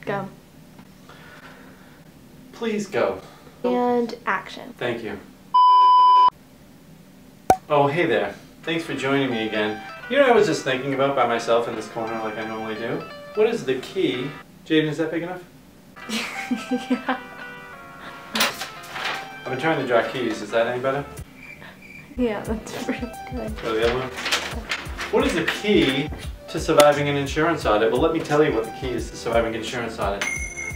Go. Please go. And action. Thank you. Oh, hey there. Thanks for joining me again. You know what I was just thinking about by myself in this corner like I normally do? What is the key? Jaden, is that big enough? Yeah. I've been trying to draw keys. Is that any better? Yeah, that's pretty good. Go the other one. What is the key to surviving an insurance audit? Well, let me tell you what the key is to surviving an insurance audit.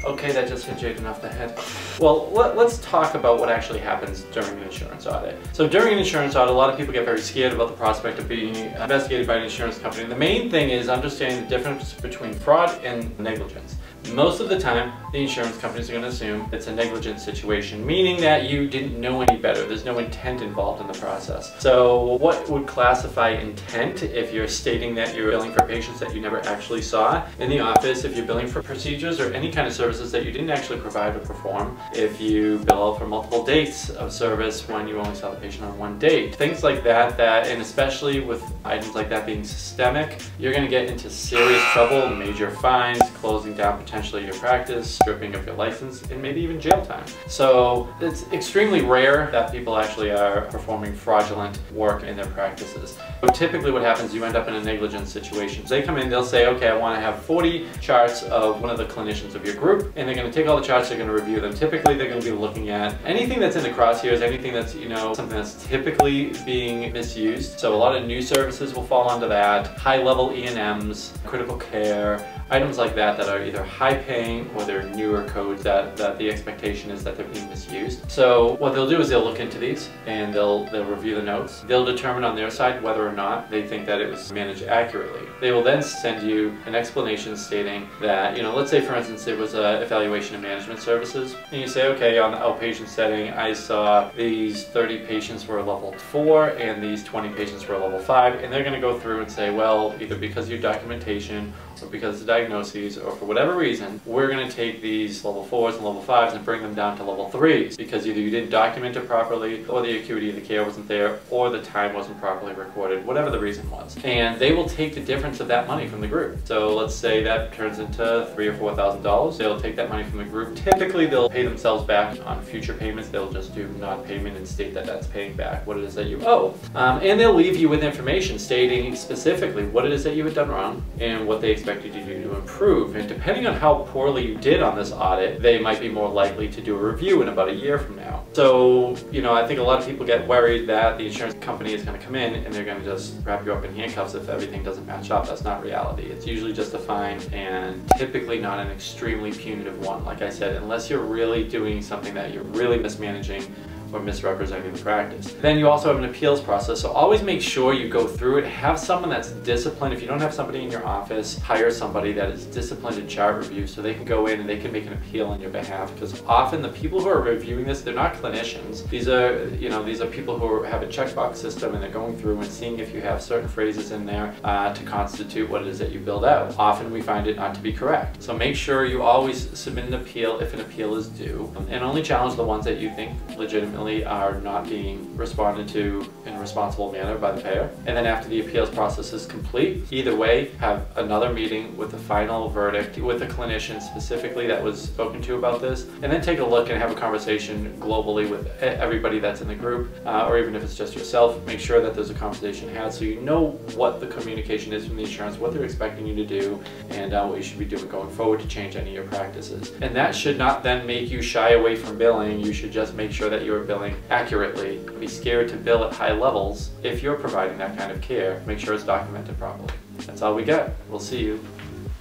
Okay, that just hit Jaden off the head. Well, let's talk about what actually happens during an insurance audit. So during an insurance audit, a lot of people get very scared about the prospect of being investigated by an insurance company. The main thing is understanding the difference between fraud and negligence. Most of the time, the insurance companies are going to assume it's a negligent situation, meaning that you didn't know any better. There's no intent involved in the process. So what would classify intent if you're stating that you're billing for patients that you never actually saw in the office, if you're billing for procedures or any kind of services that you didn't actually provide or perform, if you bill for multiple dates of service when you only saw the patient on one date. Things like that, and especially with items like that being systemic, you're going to get into serious trouble, major fines, closing down potentially your practice, stripping of your license, and maybe even jail time. So it's extremely rare that people actually are performing fraudulent work in their practices. So typically what happens, you end up in a negligent situation. They come in, they'll say, okay, I want to have 40 charts of one of the clinicians of your group, and they're going to take all the charts, they're going to review them. Typically they're going to be looking at anything that's in the crosshairs, anything that's, something that's typically being misused. So a lot of new services will fall under that, high-level E&Ms, critical care, items like that that are either high paying or they're newer codes that the expectation is that they're being misused. So what they'll do is they'll look into these and they'll review the notes. They'll determine on their side whether or not they think that it was managed accurately. They will then send you an explanation stating that, let's say for instance it was an evaluation of management services, and you say, okay, on the outpatient setting I saw these 30 patients were level 4 and these 20 patients were level 5, and they're going to go through and say, well, either because of your documentation or because of the diagnoses or for whatever reason, we're going to take these level 4s and level 5s and bring them down to level 3s because either you didn't document it properly or the acuity of the care wasn't there or the time wasn't properly recorded, whatever the reason was. And they will take the difference of that money from the group. So let's say that turns into $3,000 or $4,000. They'll take that money from the group. Typically they'll pay themselves back on future payments. They'll just do non-payment and state that that's paying back what it is that you owe. And they'll leave you with information stating specifically what it is that you had done wrong and what they expected you to do to improve. And depending on how poorly you did on this audit, they might be more likely to do a review in about a year from now. So, I think a lot of people get worried that the insurance company is going to come in and they're going to just wrap you up in handcuffs if everything doesn't match up. That's not reality. It's usually just a fine and typically not an extremely punitive one. Like I said, unless you're really doing something that you're really mismanaging or misrepresenting the practice. Then you also have an appeals process, so always make sure you go through it. Have someone that's disciplined. If you don't have somebody in your office, hire somebody that is disciplined in chart review so they can go in and they can make an appeal on your behalf, because often the people who are reviewing this, they're not clinicians. These are, these are people who have a checkbox system and they're going through and seeing if you have certain phrases in there to constitute what it is that you build out. Often we find it not to be correct. So make sure you always submit an appeal if an appeal is due, and only challenge the ones that you think legitimately are not being responded to in a responsible manner by the payer. And then after the appeals process is complete, either way, have another meeting with the final verdict with the clinician specifically that was spoken to about this, and then take a look and have a conversation globally with everybody that's in the group, or even if it's just yourself, make sure that there's a conversation had so you know what the communication is from the insurance, what they're expecting you to do, and what you should be doing going forward to change any of your practices. And that should not then make you shy away from billing. You should just make sure that you're billing accurately. Be scared to bill at high levels if you're providing that kind of care. Make sure it's documented properly. That's all we got. We'll see you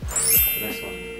at the next one.